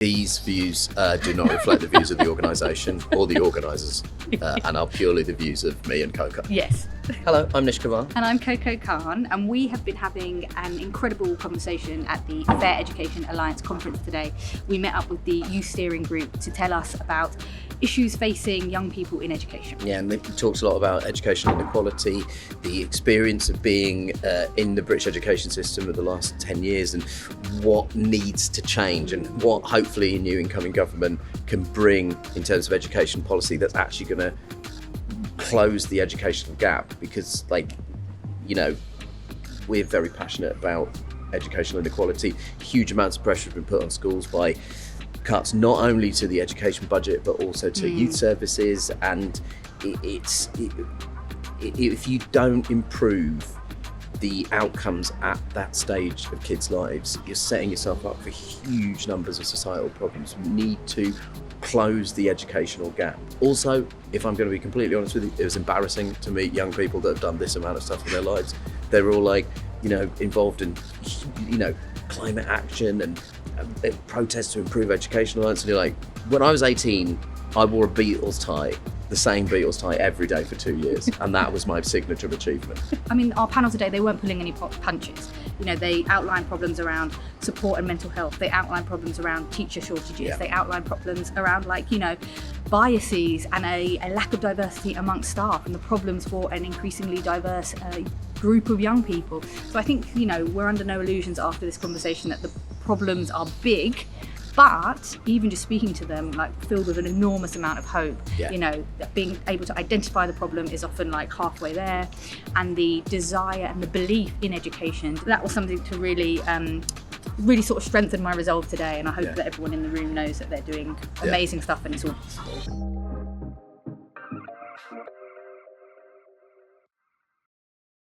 These views do not reflect the views of the organisation or the organisers, and are purely the views of me and Coco. Yes. Hello, I'm Nish Kaval. And I'm Coco Khan, and we have been having an incredible conversation at the Fair Education Alliance conference today. We met up with the youth steering group to tell us about issues facing young people in education. Yeah, and it talks a lot about educational inequality, the experience of being in the British education system for the last 10 years and what needs to change and what hopefully a new incoming government can bring in terms of education policy that's actually going to close the educational gap, because we're very passionate about educational inequality. Huge amounts of pressure have been put on schools by cuts not only to the education budget but also to youth services, and if you don't improve the outcomes at that stage of kids' lives, you're setting yourself up for huge numbers of societal problems. We need to close the educational gap. Also, if I'm going to be completely honest with you, it was embarrassing to meet young people that have done this amount of stuff in their lives. They're all involved in climate action and protests to improve education alliance, and you're like, when I was 18 I wore a Beatles tie, the same Beatles tie every day for 2 years, and that was my signature achievement. I mean, our panel today, they weren't pulling any punches. They outlined problems around support and mental health. They outlined problems around teacher shortages. Yeah. They outlined problems around biases and a lack of diversity amongst staff, and the problems for an increasingly diverse group of young people. So I think, we're under no illusions after this conversation that the problems are big, but even just speaking to them, filled with an enormous amount of hope. Yeah. Being able to identify the problem is often halfway there, and the desire and the belief in education, that was something to really sort of strengthen my resolve today, and I hope that everyone in the room knows that they're doing amazing stuff and it's all possible.